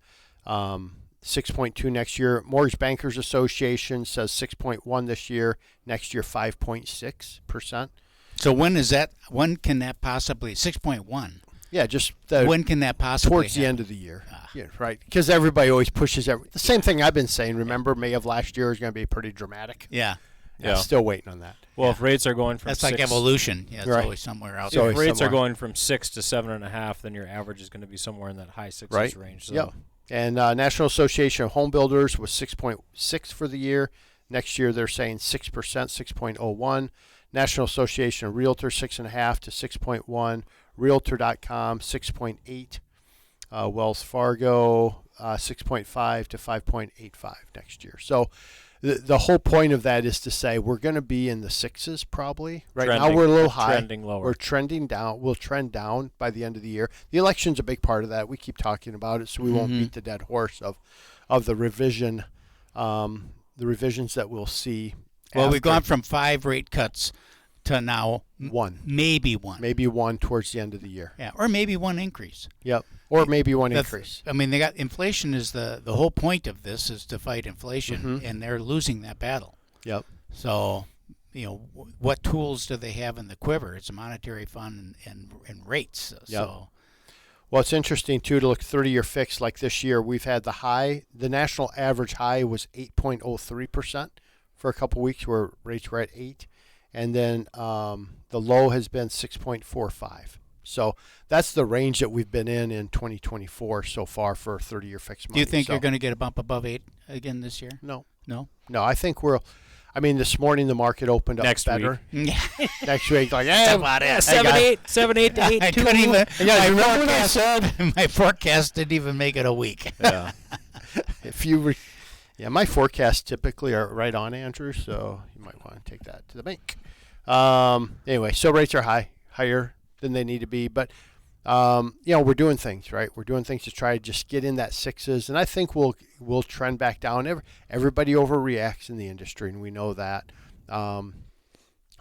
Speaker 4: 6.2 next year. Mortgage Bankers Association says 6.1 this year. Next year, 5.6%.
Speaker 2: So when can that possibly 6.1?
Speaker 4: Yeah, just
Speaker 2: When can that possibly
Speaker 4: towards the
Speaker 2: happen?
Speaker 4: end of the year. Yeah, right. Because everybody always pushes the same thing I've been saying. Remember, May of last year is going to be pretty dramatic.
Speaker 2: Yeah.
Speaker 3: Yeah.
Speaker 4: Still waiting on that.
Speaker 3: Well, if rates are going from
Speaker 2: That's
Speaker 3: 6,
Speaker 2: like evolution. Yeah, it's
Speaker 4: Right.
Speaker 2: always somewhere out
Speaker 4: So
Speaker 2: there.
Speaker 3: if rates are
Speaker 4: somewhere.
Speaker 3: going from 6 to 7.5, then your average is going to be somewhere in that high sixes
Speaker 4: Right.
Speaker 3: range. So
Speaker 4: Yep. And National Association of Home Builders was 6.6 for the year. Next year, they're saying 6%, 6.01. National Association of Realtors, 6.5 to 6.1. Realtor.com, 6.8. Wells Fargo, 6.5 to 5.85 next year. So the whole point of that is to say we're going to be in the sixes probably. Right now we're a little high.
Speaker 3: Trending lower.
Speaker 4: We're trending down. We'll trend down by the end of the year. The election's a big part of that. We keep talking about it, so we won't beat the dead horse of the revision, the revisions that we'll see.
Speaker 2: Well, we've
Speaker 4: after
Speaker 2: gone from 5 rate cuts to now
Speaker 4: one,
Speaker 2: maybe one.
Speaker 4: maybe one towards the end of the year.
Speaker 2: Yeah, or maybe one increase.
Speaker 4: Yep, or maybe one
Speaker 2: The-
Speaker 4: increase.
Speaker 2: I mean, they got inflation is the whole point of this is to fight inflation,
Speaker 4: Mm-hmm.
Speaker 2: and they're losing that battle.
Speaker 4: Yep.
Speaker 2: So, what tools do they have in the quiver? It's a monetary fund and rates.
Speaker 4: Yep.
Speaker 2: So,
Speaker 4: Well, it's interesting too to look 30-year fixed like this year. We've had the national average high was 8.03% for a couple weeks, where rates were at 8, and then the low has been 6.45. So that's the range that we've been in 2024 so far for 30-year fixed money.
Speaker 2: do you think
Speaker 4: So,
Speaker 2: you're going to get a bump above 8 again this year?
Speaker 4: No,
Speaker 2: No.
Speaker 4: I think this morning the market opened up
Speaker 3: Next
Speaker 4: better.
Speaker 2: Yeah.
Speaker 4: Next week, like, yeah,
Speaker 2: about it.
Speaker 3: 7, 8 to 8.
Speaker 2: I couldn't even.
Speaker 4: Yeah, you remember what I
Speaker 2: said? My forecast didn't even make it a week.
Speaker 3: Yeah.
Speaker 4: if you, my forecasts typically are right on, Andrew. So you might want to take that to the bank. Anyway, so rates are higher than they need to be, but we're doing things right. We're doing things to try to just get in that sixes, and I think we'll trend back down. Everybody overreacts in the industry, and we know that.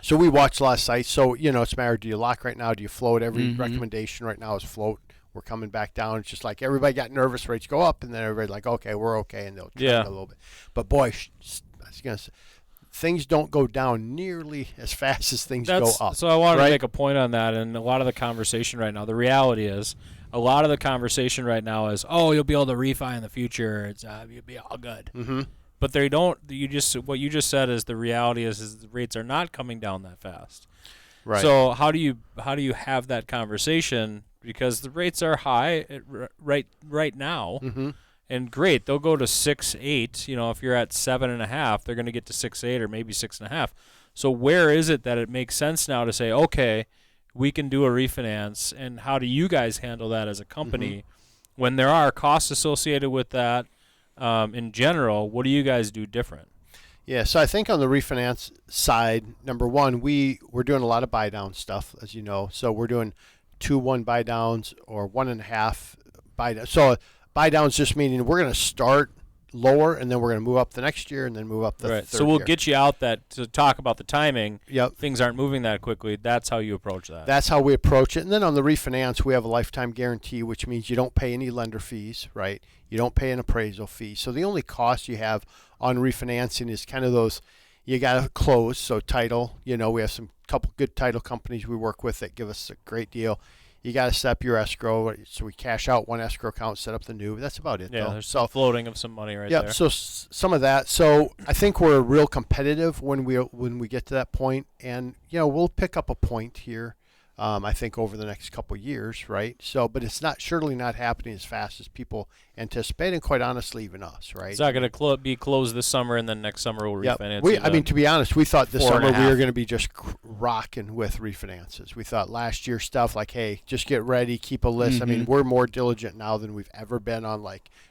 Speaker 4: So we watch a lot of sites. So it's a matter: do you lock right now? Do you float? Every recommendation right now is float. We're coming back down. It's just like everybody got nervous. Rates go up, and then everybody's like, okay, we're okay, and they'll trend a little bit. But boy, I was gonna say, things don't go down nearly as fast as things go up.
Speaker 3: So I wanted
Speaker 4: right?
Speaker 3: to make a point on that, and a lot of the conversation right now, the reality is, a lot of the conversation right now is, oh, you'll be able to refi in the future. It's you'll be all good.
Speaker 4: Mm-hmm.
Speaker 3: But they don't. What you just said is the reality is the rates are not coming down that fast.
Speaker 4: Right.
Speaker 3: So how do you have that conversation? Because the rates are high right now.
Speaker 4: Mm-hmm.
Speaker 3: And great, they'll go to 6.8. If you're at 7.5, they're going to get to 6.8 or maybe 6.5. So where is it that it makes sense now to say, okay, we can do a refinance? And how do you guys handle that as a company when there are costs associated with that? In general, what do you guys do different?
Speaker 4: Yeah, so I think on the refinance side, number one, we're doing a lot of buy down stuff, as you know. So we're doing 2-1 buy downs or 1.5 buy downs. So buy downs just meaning we're going to start lower and then we're going to move up the next year and then move up the
Speaker 3: Right.
Speaker 4: third
Speaker 3: So we'll
Speaker 4: year.
Speaker 3: get you out that to talk about the timing.
Speaker 4: Yep.
Speaker 3: Things aren't moving that quickly. That's how you approach that.
Speaker 4: That's how we approach it. And then on the refinance, we have a lifetime guarantee, which means you don't pay any lender fees, right? You don't pay an appraisal fee. So the only cost you have on refinancing is kind of those, you got to close. So title, we have some couple good title companies we work with that give us a great deal. You got to set up your escrow. So we cash out one escrow account, set up the new. That's about it.
Speaker 3: yeah,
Speaker 4: though.
Speaker 3: there's some floating of some money right
Speaker 4: Yeah,
Speaker 3: there.
Speaker 4: so some of that. So I think we're real competitive when we get to that point, and we'll pick up a point here. I think over the next couple of years, right? So, but it's surely not happening as fast as people anticipate, and quite honestly, even us, right?
Speaker 3: It's not going to be closed this summer, and then next summer we'll
Speaker 4: Yeah,
Speaker 3: refinance.
Speaker 4: to be honest, we thought this summer we
Speaker 3: 4.5.
Speaker 4: were going to be just rocking with refinances. We thought last year stuff like, hey, just get ready, keep a list. I mean, we're more diligent now than we've ever been on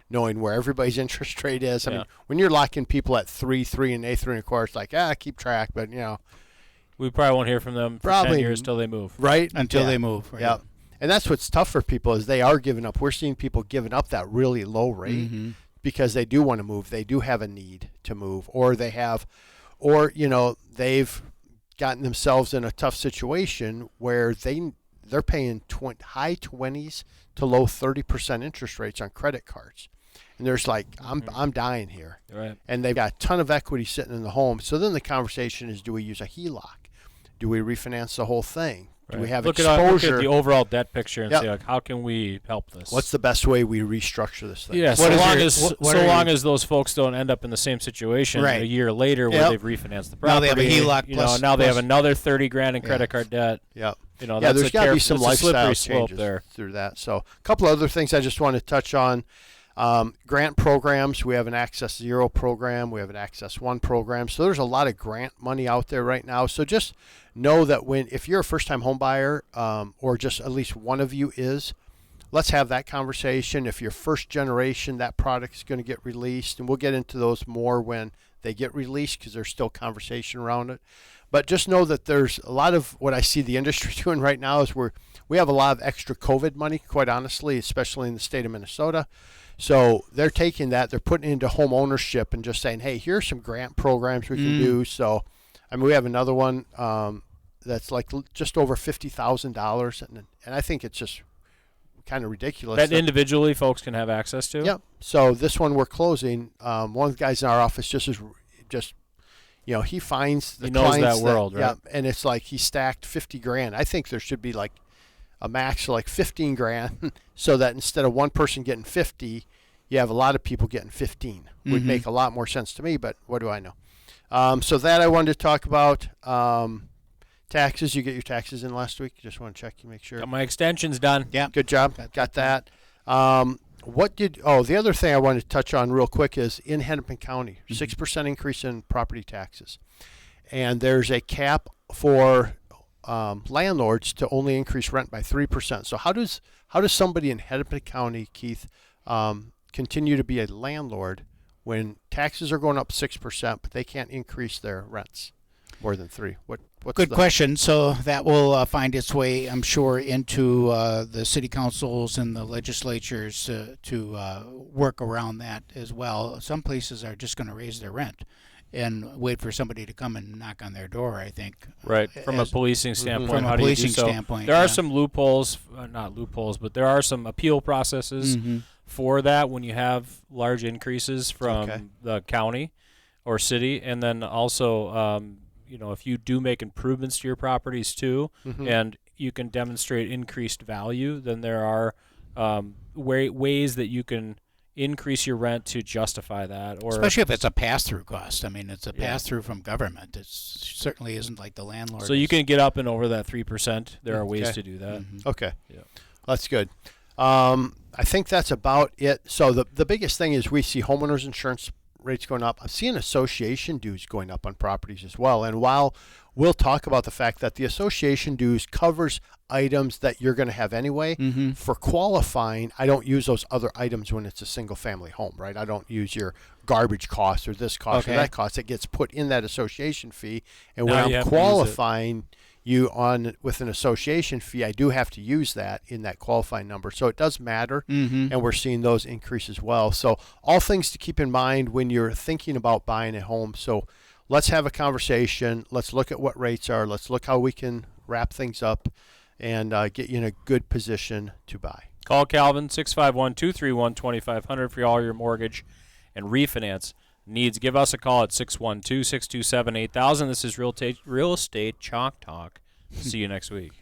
Speaker 4: knowing where everybody's interest rate is. I mean, when you're locking people at 3, 3.25, it's like keep track, but
Speaker 3: we probably won't hear from them for 10 years till they move.
Speaker 4: right
Speaker 2: Until they move. Right?
Speaker 4: Yeah. And that's what's tough for people is they are giving up. We're seeing people giving up that really low rate because they do want to move. They do have a need to move, or they've gotten themselves in a tough situation where they're paying high 20s to low 30% interest rates on credit cards. and there's like, I'm dying here.
Speaker 3: Right.
Speaker 4: And they've got a ton of equity sitting in the home. So then the conversation is, do we use a HELOC? Do we refinance the whole thing? Do we have
Speaker 3: look
Speaker 4: exposure?
Speaker 3: at the overall debt picture and
Speaker 4: Yep.
Speaker 3: say, like, how can we help this?
Speaker 4: What's the best way we restructure this thing?
Speaker 3: Yeah, so
Speaker 2: What is
Speaker 3: long
Speaker 2: your-
Speaker 3: as
Speaker 2: what are your-
Speaker 3: as those folks don't end up in the same situation
Speaker 2: Right.
Speaker 3: a year later where
Speaker 4: Yep.
Speaker 3: they've refinanced the
Speaker 2: Now they
Speaker 3: property.
Speaker 2: have a HELOC
Speaker 3: you know,
Speaker 2: plus-
Speaker 3: now they have
Speaker 2: plus-
Speaker 3: another $30,000 in credit
Speaker 2: Yeah.
Speaker 3: card debt.
Speaker 4: Yep.
Speaker 3: You know,
Speaker 4: Yeah,
Speaker 3: that's
Speaker 4: there's
Speaker 3: a
Speaker 4: got to be
Speaker 3: caref-
Speaker 4: some
Speaker 3: it's a slippery
Speaker 4: lifestyle
Speaker 3: slope
Speaker 4: changes
Speaker 3: there.
Speaker 4: through that. So a couple other things I just want to touch on. Grant programs. We have an Access Zero program. We have an Access One program. So there's a lot of grant money out there right now. So just know that if you're a first-time home buyer, or just at least one of you is, let's have that conversation. If you're first generation, that product is going to get released, and we'll get into those more when they get released because there's still conversation around it. But just know that there's a lot of what I see the industry doing right now is we have a lot of extra COVID money, quite honestly, especially in the state of Minnesota. So they're taking that, they're putting it into home ownership and just saying, hey, here's some grant programs we can do. So, I mean, we have another one that's like just over $50,000, and I think it's just kind of ridiculous.
Speaker 3: That individually folks can have access to?
Speaker 4: Yep. So this one we're closing. One of the guys in our office just you know, he finds the
Speaker 3: He knows
Speaker 4: clients
Speaker 3: that world, right?
Speaker 4: Yeah, and it's like he stacked $50,000. I think there should be like a max of like $15,000, so that instead of one person getting 50, you have a lot of people getting 15. Would make a lot more sense to me, but what do I know? So that I wanted to talk about. Taxes. You get your taxes in last week? Just want to check and make sure.
Speaker 3: Got my extensions done.
Speaker 2: Yeah.
Speaker 4: Good job. Got that. The other thing I wanted to touch on real quick is in Hennepin County, 6% increase in property taxes. And there's a cap for landlords to only increase rent by 3%. So how does somebody in Hennepin County, Keith, continue to be a landlord when taxes are going up 6%, but they can't increase their rents more than 3%? What's
Speaker 2: Good question. So that will find its way, I'm sure, into the city councils and the legislatures to work around that as well. Some places are just going to raise their rent and wait for somebody to come and knock on their door, I think.
Speaker 3: Right, from a
Speaker 2: As-
Speaker 3: policing standpoint.
Speaker 2: From a
Speaker 3: how do you do
Speaker 2: policing
Speaker 3: so?
Speaker 2: standpoint,
Speaker 3: There
Speaker 2: yeah.
Speaker 3: are some loopholes, not loopholes, but there are some appeal processes for that when you have large increases from
Speaker 4: Okay.
Speaker 3: the county or city. And then also, if you do make improvements to your properties too, and you can demonstrate increased value, then there are ways that you can increase your rent to justify that, or
Speaker 2: Especially if it's a pass-through cost. I mean, it's a pass-through from government. It certainly isn't like the landlord.
Speaker 3: so you can get up and over that 3%. There are ways
Speaker 4: Okay.
Speaker 3: to do that.
Speaker 4: Okay.
Speaker 3: Yeah.
Speaker 4: That's good. I think that's about it. So the biggest thing is we see homeowners insurance rates going up. I'm seeing association dues going up on properties as well. And while we'll talk about the fact that the association dues covers items that you're going to have anyway, for qualifying, I don't use those other items when it's a single family home, right? I don't use your garbage cost or this cost or
Speaker 2: Okay.
Speaker 4: that cost. It gets put in that association fee. And
Speaker 3: Now
Speaker 4: when
Speaker 3: you
Speaker 4: I'm
Speaker 3: have to use it.
Speaker 4: qualifying you on with an association fee, I do have to use that in that qualifying number. So it does matter, and we're seeing those increase as well. So all things to keep in mind when you're thinking about buying a home. So let's have a conversation. Let's look at what rates are. Let's look how we can wrap things up and get you in a good position to buy.
Speaker 3: Call Calvin 651-231-2500 for all your mortgage and refinance needs. Give us a call at 612-627-8000. This is Real Estate Chalk Talk. See you next week.